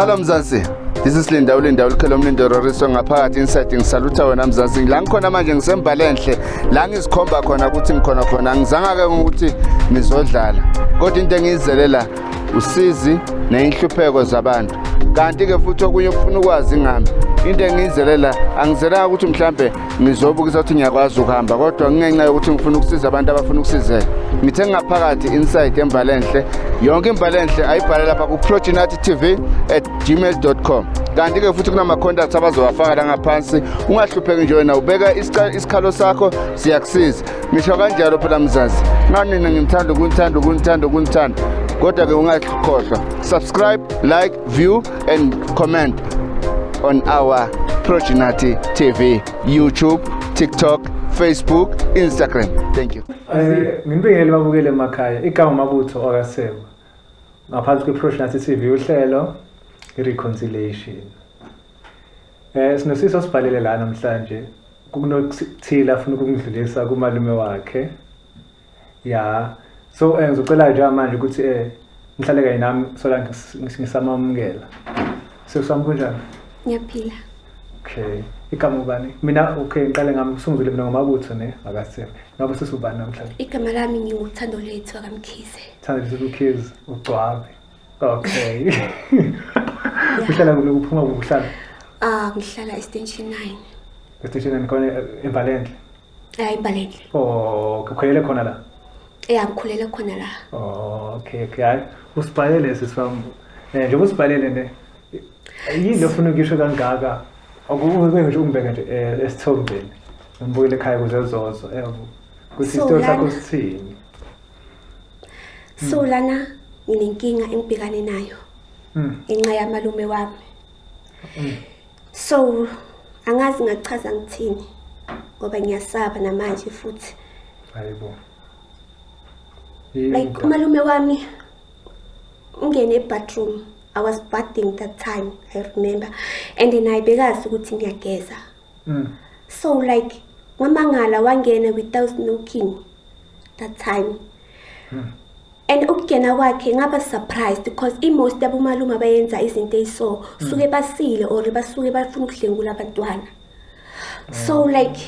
Hello Mzansi. This is Linda ukhelo Mlindo Roriso ngaphakathi inside ngisalutha wena Mzansi. La ngikhona manje ngisembalenhle. La ngizikhomba khona ukuthi ngikhona khona. Ngizanga ke ukuthi ngizodlala. Kodwa into engiyizelela usizi neinhlupheko zabantu. Kanti ke futhi okunye ufuna ukwazi ngami. Into engiyizelela angizelela ukuthi mhlambe ngizobukisa ukuthi ngiyakwazi ukuhamba kodwa ngenxa yokuthi ngifuna ukusiza abantu abafuna ukusizeka. Ngithe ngaphakathi inside embalenhle. Yonke imbalenhle ayibhale lapha ku projinatitv@gmail.com. Kanti ke futhi kunama contacts abazowafaka la ngaphansi. Ungahlupheki nje wena ubeka isikhalo sakho siyakusiza. Ngisho kanjalo phela Mzansi. Ngani ngimthanda ukunithanda. Kodwa ke ungakhohlwa. Subscribe, like, view and comment on our Projinati TV, YouTube, TikTok, Facebook, Instagram. Thank you. Ngimbingele babukele emakhaya igama Mabutho okasebo. Ngaphansi kweProjinati TV uhlelo ireconciliation. Sinosiso sibhalele la namhlanje kunokuthila afuna ukungidlulisa kumalume wakhe. Ya. So ngizocela nje manje ukuthi ngihlale kanye nami sola ngisamamukela. Sekusami kunjani? Ngiyaphila. Okay. Igama ubani? Mina okay ngiqale ngami usunguzile mina ngoMabutho ne akasebe. Ngabe sesubani namhlanje? Igama lami nginguthando lethu akamkhize. Thando lethu Mkhize uGcwabe. Okay. Uhlala kuphuma ukuhlala? Ngihlala Extension 9. Extension 9 khona eMbalenhle. eMbalenhle. Oh, ukhulele khona la? Ngikhulele khona la. Oh, okay. Hayi, usibhalele sisifam. Nje usibhalele ne. Yini ofuna ukisho kangaka? Akube nje ungibeka nje esithombeni. Ngibuyele ekhaya kuze zozo. Kuthi isito sakho sithini? So lana nginenkinga engibhekane nayo. Inxa yamalume wami. So angazi ngachaza ngithini ngoba ngiyasaba namanje futhi. Hayibo. Like umalume wami ungene ebathroom. I was bathing that time, I remember. And then I begazi ukuthi ngiyageza. So like ngamangala wangena without knocking that time. And ukugena kwakhe ngaba surprised because most abumalume bayenza izinto eziso suke basile or basuke bafuna ukuhlengula abantwana. So like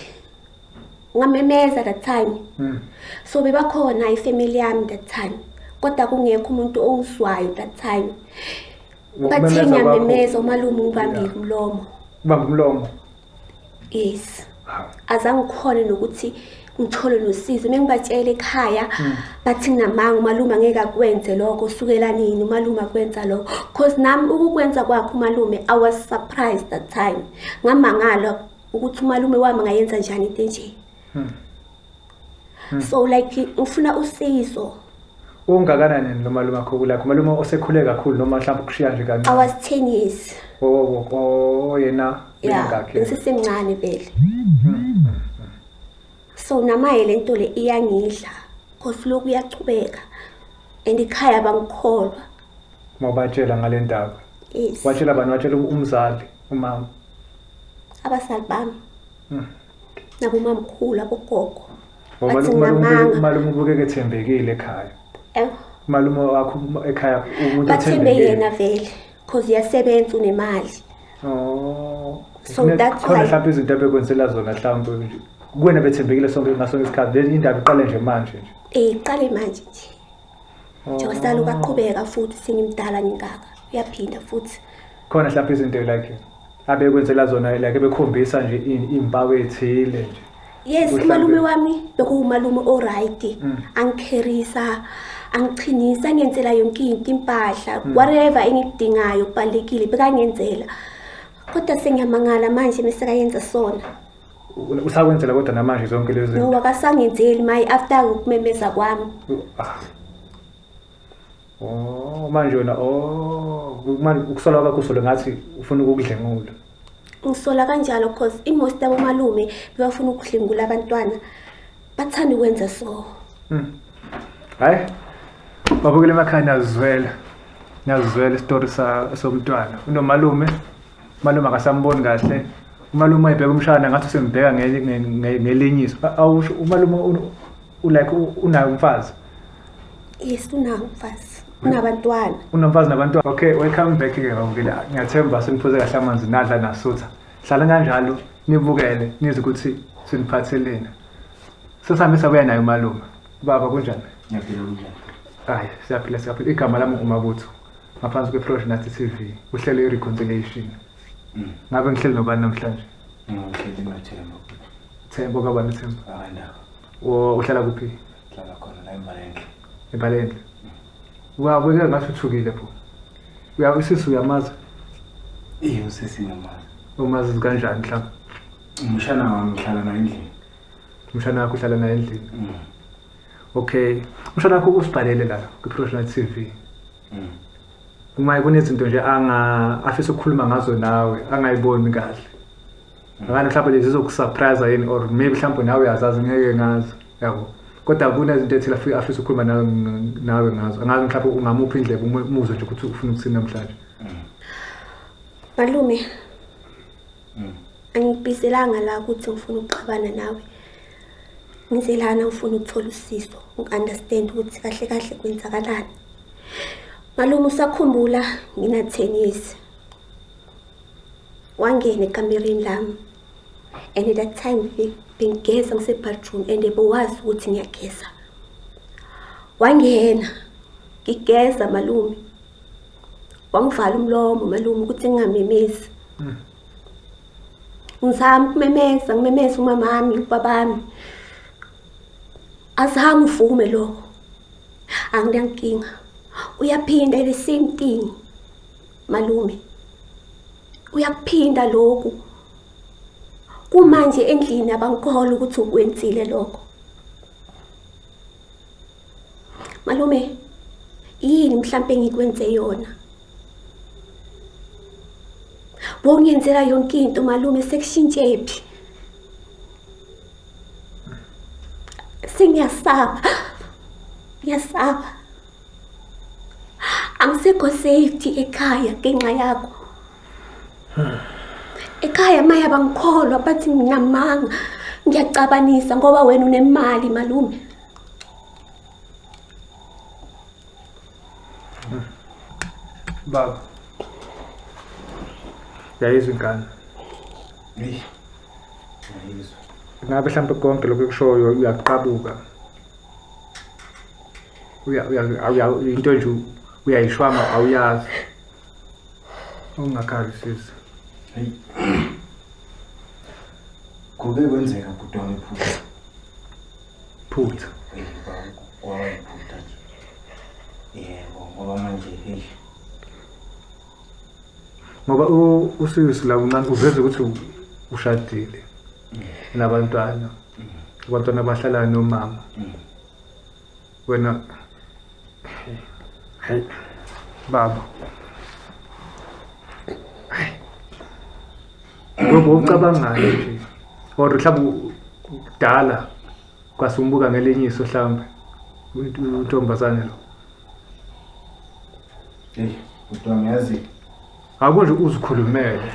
ngamemeza that time. So bebakhona ifamily yami that time. Kodwa kungekho umuntu ongiswayo that time. Bathi ngiyamemeza umalume ngibambile umlomo. Ubamba umlomo? Yes. Azange khona nokuthi ngithole nosizo mengibatshela ekhaya bathi namanga umalume angeke akwenze lokho sukela nini umalume akwenza lokho because nami ukukwenza kwakhe umalume I was surprised that time ngamangala ukuthi umalume wami ngayenza njani into nje. So like ufuna usizo. Ungakanani lo malume akho kulakho umalume osekhule kakhulu noma mhlawumbe ukushiya nje kancane? I was 10 years. Yena ngakhe. Ngisemncane vele. So namaye lento le iyangidla because lokhu uyachubeka and ikhaya bangikholwa. Mawubatshela ngale ndaba. Yes. Watshela bani? Watshela umzali umama? Abasali bami. Nabo mamkhulu abogogo. Malume ubukeke ethembekile ekhaya. Malume wakho ekhaya umuntu othembekile yena vele because yasebenza unemali. So that's why mhlawumbe izinto abekwenzela zona mhlawumbe nje kuwena bethembekile sonke ngaso isikhathi le indaba iqale nje manje nje. Iqale manje nje. Nje wasala ukaqhubeka futhi singimdala ngingaka uyaphinda futhi. Khona mhlawumbe izinto like abekwenzela zona like ebekhombisa nje impawu ethile nje. Yes, umalume wami bekumalume alright. Angikherisa, angichinisa ngenzela yonke into impahla, whatever engidingayo kubalekile bekangenzela. Kodwa sengiyamangala manje mesekayenza sona. Usakwenzela kodwa namanje zonke lezi zinto? No, akasangenzeli my after ukumemeza kwami. Manje wena manje ukusola kwakho usolo ngathi ufuna ukudlengula. Ngisola kanjalo because most abomalume bebafuna ukuhlengula abantwana bathanda ukwenza so. Hayi babukele emakhaya nazizwela istory somntwana unomalume akasamboni kahle umalume ayibheka umshana ngathi usembheka ngelinyiso awusho umalume like unayo umfazi? Yes, unayo umfazi. unabantwana. Unomfazi nabantwana. Okay, welcome back ke bavukile. Ngiyathemba seniphuze kahle amanzi nadla nasutha. Hlala kanjalo nibukele nizwe ukuthi siniphathelene. Sesihambe sabuya nayo malume. Baba kunjani? Ngiyaphila kunjani? Hayi, siyaphila. Igama lami uMabutho. Ngaphansi kweProgenity TV. Uhlelo iReconciliation. Ngabe ngihleli nobani namhlanje? Ngihleli noThemba. Themba kabani Themba? Akandaba. Uhlala kuphi? Hlala khona la eMbalenhle. eBalendle. Wabuyela ngasuthukile pho. Usisi uyamazi? Usisi ngiyamazi. Umazi kanjani mhlawumbe? Umshana wami ngihlala naye endlini. Umshana wakho uhlala naye endlini. Okay. Umshana wakho usibhalele la kwiProgenity TV. Uma kunezinto nje afisa ukukhuluma ngazo nawe angayiboni kahle. Ngani mhlawumbe lezi zokusurprise yini or maybe mhlawumbe nawe uyazazi ngeke ngazi. Yabo. Kodwa kunezinto ethile afisa ukukhuluma nawe ngazo. Angazi mhlawumbe ungamuphi indlebe umuzwe nje ukuthi ufuna ukuthini namhlanje. Malume. Angibhizelanga la ukuthi ngifuna ukuxabana nawe. Ngizelana ngifuna ukuthola usizo, ukunderstand ukuthi kahle kahle kwenzakalani. Malume usakhumbula ngina 10 years. Wangena ekamereni lami. And at that time bengigeza ngisebadroom and ebewazi ukuthi ngiyageza. Wangena ngigeza malume. Wangivala umlomo malume ukuthi ngingamemezi. Ngizama ngimemeza umama wami, ubabami. Azange uvume lokho. Anginankinga. Uyaphinda the same thing. Malume. Uyakuphinda lokho. Kumanje endlini abangikhola ukuthi ukwenzile lokho. Malume, yini mhlambe ngikwenze yona? Bongenzela yonke into malume sekushintshe phi? Ngiyasaba. Angisekho safety ekhaya ngenxa yakho. Ekhaya maya bangikholwa bathi nginamanga. Ngiyacabanisa ngoba wena unemali malume. Baba. Yayizwe inkani. Yayizwe. Ngabe mhlawumbe konke lokho ekushoyo uyaqabuka. Into nje uyayishwama awuyazi. Ungakhali sisi. Hey. Kube kwenzeka bhuti wami iphutha. Phutha. Kwaba iphutha nje. Yebo, ngoba manje hey. Ngoba usisi la uncane uveze ukuthi ushadile. Nabantwana. Abantwana bahlala nomama. Wena hey baba. Ngoba ucabanga nje. Or mhlawumbe kudala kwasumbuka ngelenyiso mhlawumbe untombazane lo. Hey, bhuti wami yazi. Akunje uzikhulumele.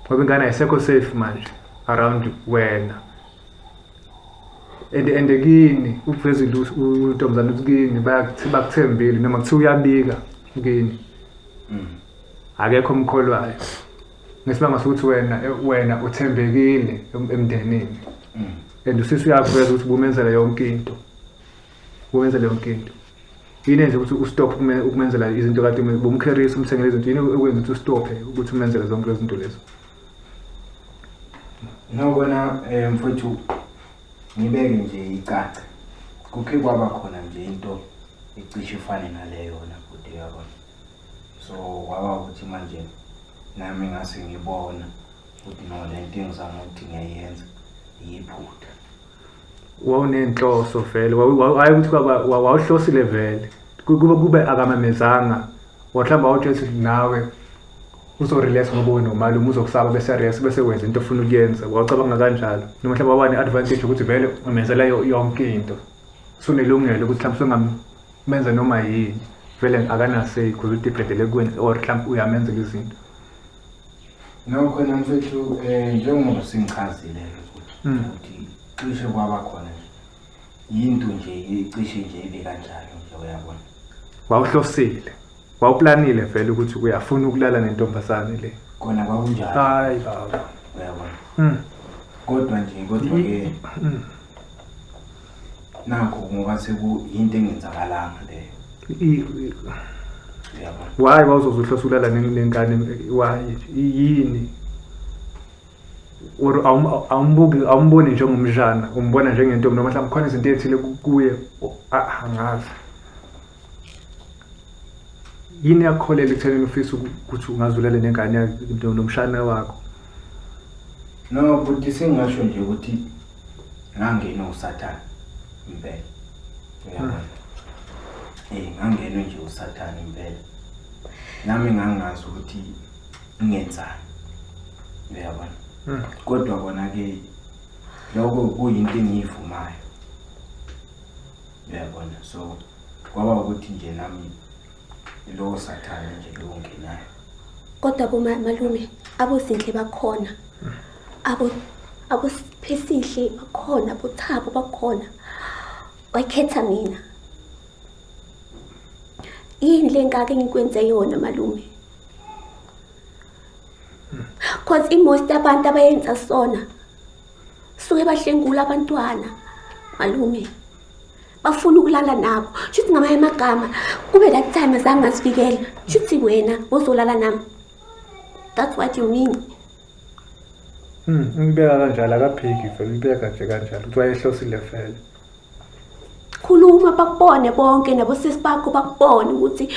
Ngoba ingane ayisekho safe manje around wena. And kini uveze untombazane ukini bakuthembile noma kuthi uyabika kini. Akekho umkholwayo. Ngesibanga sokuthi wena uthembekile emndenini. And usisi uyaveza ukuthi bomenzela yonke into. Yini nje ukuthi ustop ukumenzela izinto kade bomkherisa umthengele izinto yini ukwenza ukuthi ustop ukuthi umenzele zonke izinto lezo. Ngibona mfowethu ngibeke nje icaca. Kukhe kwaba khona nje into ecishe ifane naleyo yona bhuti yabona. So kwaba ukuthi manje nami ngase ngibona ukuthi no lento engizama ukuthi ngiyayenza iyiphutha. Wawunenhloso vele hayi ukuthi wawuhlosile vele kube akamamezanga wahlamba awutshethi nawe uzorelax ngoba unomalume uzokusaba bese rest bese wenza into ofuna ukuyenza wacabanga kanjalo noma mhlawumbe wabani advantage ukuthi vele umenzela yonke into sunelungelo ukuthi mhlawumbe ngamenza noma yini vele akanasay ukuthi dependele kuwena or mhlawumbe uyamenzela izinto. No khona mfethu njengoba singichazile ukuthi cishe kwaba khona yinto nje icishe nje ibe kanjalo nje uyabona. Wawuhlosile. Wawuplanile vele ukuthi uyafuna ukulala nentombazane le. Kona kwakunjalo. Hayi baba. Uyabona. Kodwa ke nakho ngoba sekuyinto engenzakalanga leyo. Uyabona. Why wawuzohlosa ukulala nengane why yini? Or awumboni njengomjana, umbona njengentombi noma mhlawumbe khona izinto ezithile kuye angazi. Yini yakholela ekuthenini ufisa ukuthi ungazulele nengane nomshana wakho? No, but singasho nje ukuthi ngangena uSathane impela. Uyabona. Ngangena nje uSathane impela. Nami ngangazi ukuthi ngenzani. Uyabona. Kodwa kona ke lokho kuyinto engiyivumayo. Uyabona. So kwaba ukuthi nje nami lo Sathane nje lo ngenayo. Kodwa malume abozinhle bakhona. Abo phesihle bakhona, bothabo bakhona. Wakhetha mina. Yini lengake ngikwenze yona malume? Cause most abantu abayenza sona suke bahlengula abantwana malume. Bafuna ukulala nabo. Shuthi ngamanye amagama kube that time azange ngasifikela. Shuthi wena uzolala nami. That's what you mean. Ngibeka kanjalo akaphiki vele ngibeka nje kanjalo. Uthi wayehlosile vele. Khuluma bakubone bonke nabo sisi bakho bakubone ukuthi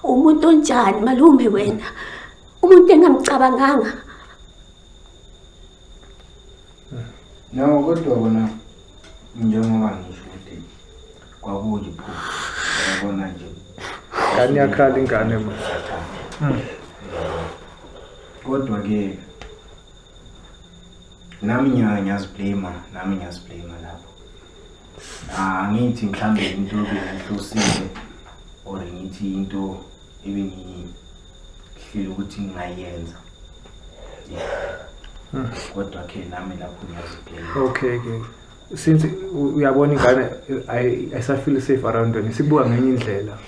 umuntu onjani malume wena. Umuntu engamcabanganga. No, kodwa bona njengoba ngisho ukuthi kwakuyiphupho. Uyabona nje. Ngani yakhala ingane manje. Kodwa ke nami ngiyaziblame lapho. Ngithi mhlambe into ebengihlosile or ngithi into ebengihlile ukuthi ngingayenza. Kodwa ke nami lapho ngiyaziblame. Okay ke. Since uyabona ingane ayisafeel safe around wena, sibuka ngenye indlela.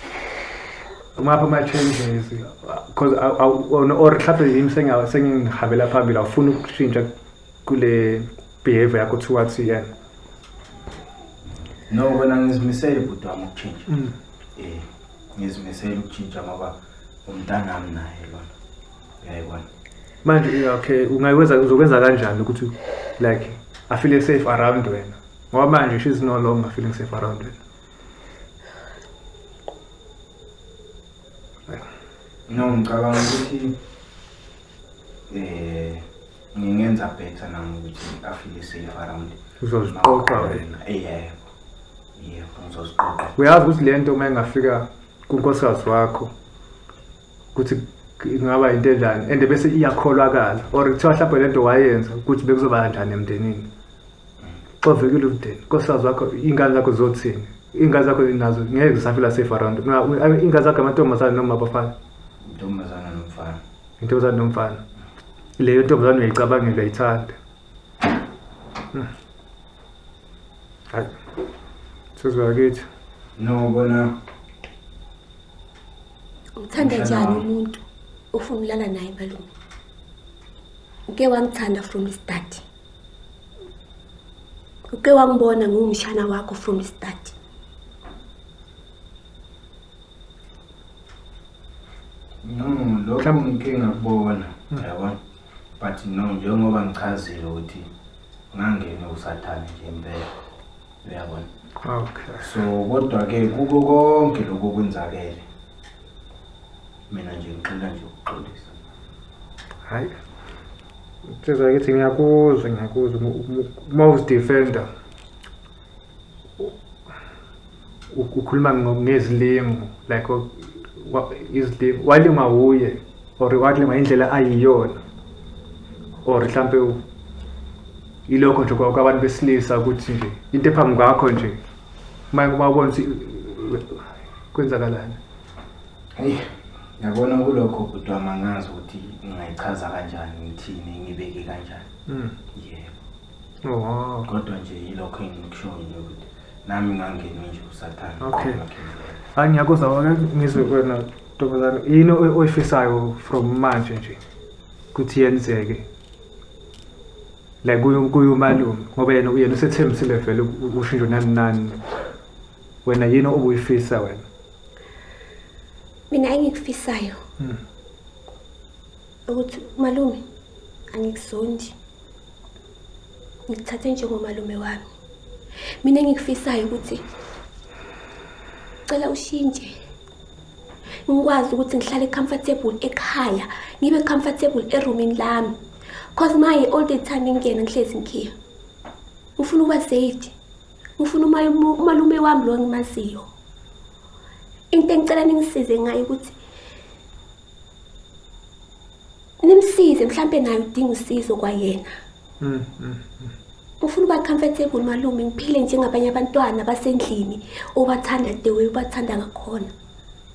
Uma ama changes because or mhlawumbe yimi sengihabela phambili awufuna ukushintsha kule behavior yakho towards yena. No, wena ngizimisele budwa ukuchinja. Ngizimisele ukuchinja ngoba umntana nami naye lona. Uyayibona. Manje okay uzokwenza kanjani ukuthi like I feel safe around wena? Ngoba manje she's no longer feeling safe around wena. No, ngicabanga ukuthi ngingenza better nami ukuthi I feel safe around. Uzoziqoqa wena. Yebo, ngizoziqoqa. Uyazi ukuthi lento uma engafika kunkosikazi wakho ukuthi ingaba into enjani and bese iyakholwakala or kuthiwa mhlawumbe lento wayenza ukuthi bekuzoba kanjani emndenini. Xovekile umndeni, nkosikazi wakho, ingane zakho zizothini? Ingane zakho nazo ngeke zisafila safe around. Ingane zakho amantombazane noma abafana? Intombazana nomfana. Intombazane nomfana. Leyo ntombazane uyayicabanga ngayithanda. Hayi. Sizwakithi. No, bona Uthanda njani umuntu ufuna ukulala naye malume? Uke wangithanda from the start. Uke wangibona ngumshana wakho from the start. no, lokho ngike ngakubona. Yabona. But no, njengoba ngichazile ukuthi ngangena uSathane nje impela. Uyabona. Okay. So kodwa ke kuko konke lokho kwenzakele. Mina nje ngicela nje ukuxolisa. Hayi. Sizwakithi ngiyakuzwa most defender. Ukhuluma ngezilimo like izilimo walima uye or walima indlela ayiyona or mhlambe ilokho nje kwabantu besilisa ukuthi nje into ephambi kwakho nje uma ubona ukuthi kwenzakalani. Hey, yabona kulokho kodwa mangazi ukuthi ngingayichaza kanjani ngithini ngibeke kanjani. Yebo. Oh. Kodwa nje ilokho engikushoyo ukuthi nami ngangenwe nje usathana. Okay. Angiyakuzwa ngizwe wena ntombazane yini oyifisayo from manje nje kuthi yenzeke la kuyumalume ngoba yena usethembisile vele ushintsho nani wena yini obuyifisa wena mina engikufisayo ukuthi malume angikuzondi ngithathe njengomalume wami mina engikufisayo ukuthi cela ushintshe ngikwazi ukuthi ngihlale comfortable ekhaya ngibe comfortable eroomini lami cause my all the time ngingena ngihlezi ngikhiya ngifuna ukuba saved ngifuna umalume wami lo ngimaziyo into engicela ningisize ngayo ukuthi nimsize mhlambe naye udinga usizo kwayena ufuna ukuba comfortable malume ngiphile njengabanye abantwana basendlini obathanda the way ubathanda ngakhona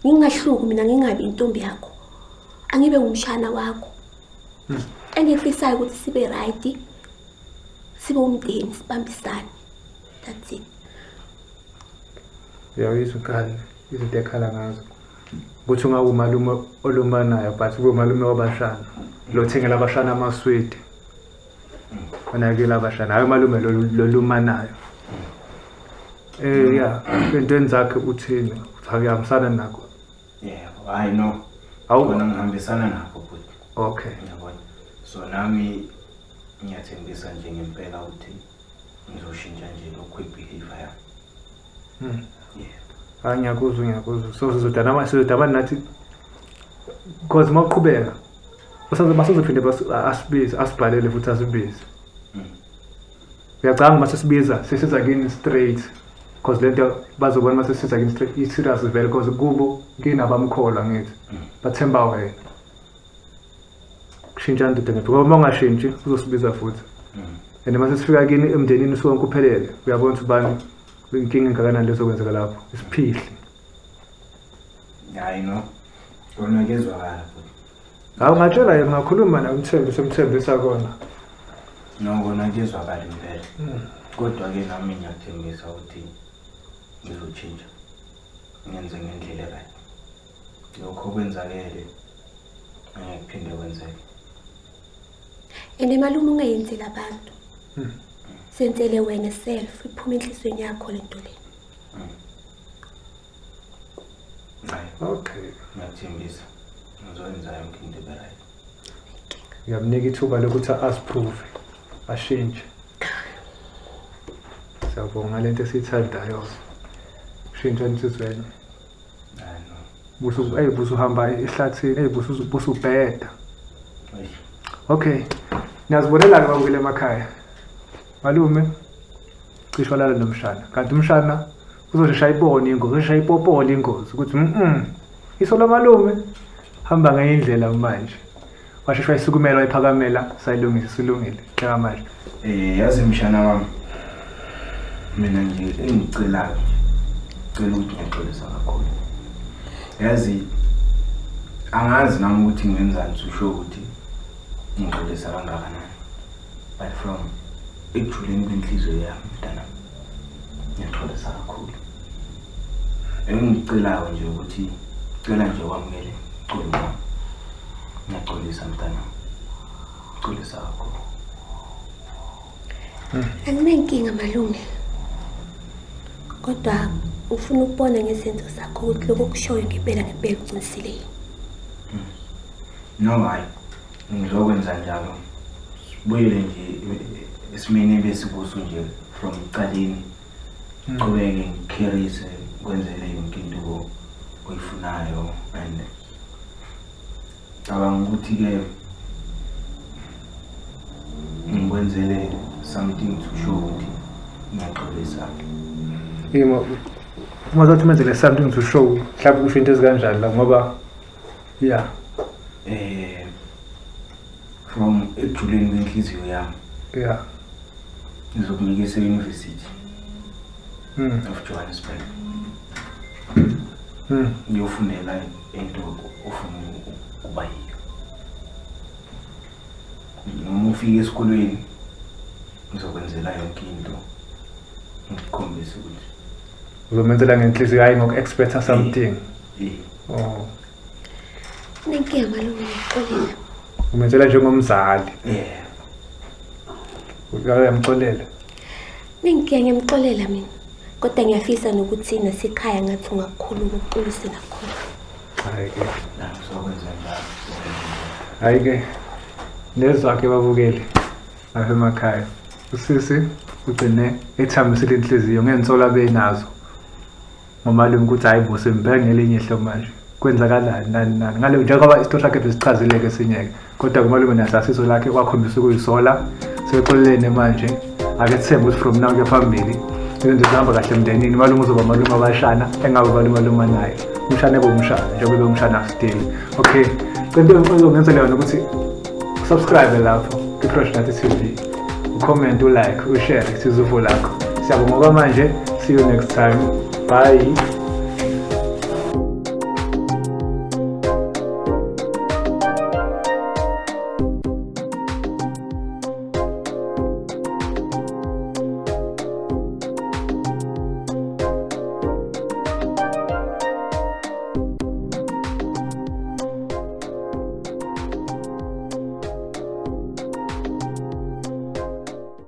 ngingahluki mina ngingabi intombi yakho angibe ngumshana wakho engifisayo ukuthi sibe right sibe umndeni sibambisane that's it uyayizukala izinto ekhala ngazo ukuthi ungawumalume olumanayo but ube umalume wabashana lo thengela abashana amaswidi onakela abashana hayi malume lolumanayo yeah into zakhe uthini uyahambisana nakho I know awubona ngihambisana nakho futhi okay ngiyabona so nami ngiyathembisa nje ngempela ukuthi ngizoshintsha nje lokho behavior yami ngiyakuzwa so sizodaba nathi because mawuqhubeka basozophinde asibhalele futhi asibize uyacanga mase sibiza sesiza kini straight because lento bazobona mase sesiza kini straight i-serious vele because kubo nginabamkhola ngithi bathemba wena kushintsha into ngempela ngoba ungashintshi uzosibiza futhi and mase sifika kini emndenini sonke uphelele uyabona ukuthi bani inkinga engakanani lezokwenzeka lapho isiphihli I know kona kezwakala futhi ngatshela yena ngakhuluma naye umthembisa kona no kona kezwakala impela kodwa ke nami ngiyathembisa ukuthi ngizotshintsha ngenze ngendlela right lokho kwenzakele angekuphinde kwenzeke ende malume ungayenzela abantu senzele wena self iphuma enhlizweni yakho lento le okay ngiyathembisa ngizokwenza yonke into right ngiyamnika ithuba lokuthi asiprove ashintshe siyabonga lento esithandayo shintsha insizweni busu uhamba ehlathini busu ubheda okay niyazibonela ke bakule emakhaya malume cishe walala nomshana kanti umshana uzoshesha ayibone ingozi uzoshesha ayipopole ingozi ukuthi isola malume hamba ngendlela manje washeshwa isukumela wayiphakamela sayilungisa silungile njengamanje yazi mshana wami mina nje engicelayo cela ukuthi ngiyaxolisa kakhulu yazi angazi nami ukuthi ngenzani usho ukuthi ngixolisa kangakanani but from ejuleni kwenhliziyo yami mntana ngiyaxolisa kakhulu engicelayo nje ukuthi cela nje wamukele uxolo wami ngiyaxolisa mntana ngixolisa kakhulu anginenkinga malume kodwa ufuna ukubona ngezenzo zakho ukuthi lokho kushoyo ngempela uqinisile no hayi ngizokwenza njalo sibuyele nje esimeni besikuso nje from iqaleni qhubeke ngikherise kwenzele yonke into oyifunayo and cabanga ukuthi ke ngikwenzele something to show ukuthi ngiyaxolisa umazothi menzele something to show mhlawumbe usho into ezikanjani la ngoba yeah from ejuleni kwenhliziyo yami yeah ngizokunikeza e-University of Johannesburg ngiyofundela into ofuna ukuba yiyo noma ufike esikolweni ngizokwenzela yonke into ngikhombisa ukuthi uzomenzela ngenhliziyo hayi ngoku-expecta something. Oh, Nenkinga malume ngixolela. umenzela njengomzali. Yeah. Uyamxolela. Nenkinga ngiyamxolela mina. Kodwa ngiyafisa nokuthi nasekhaya ngathi ungakukhuluma uqulise kakhulu. Hayi-ke. Sokwenza njalo. Hayi-ke. Nezakhe babukeli lapha emakhaya. Usisi ugcine ethambisile inhliziyo ngensola benazo. Ngomalume ukuthi hayi bo sembeke ngelinye ihlo manje. Kwenzakalani nani ngale njengoba isitosha sakhe besichazile ke sinyeke. Kodwa kumalume nasasizo lakhe kwakhombisa ukuyisola. Seqolene manje. Ake sithembe ukuthi from now ke phambili izinto zihamba kahle emndenini. Malume uzoba malume abashana engabe malume naye. Umshana ebomshana njengoba umshana still. Okay. Kwento engizongenza leyo ukuthi subscribe lapho ku-Fresh Nathi TV. Ucomment, ulike, ushare isizufo lakho. Siyabonga manje. See you next time. Bye.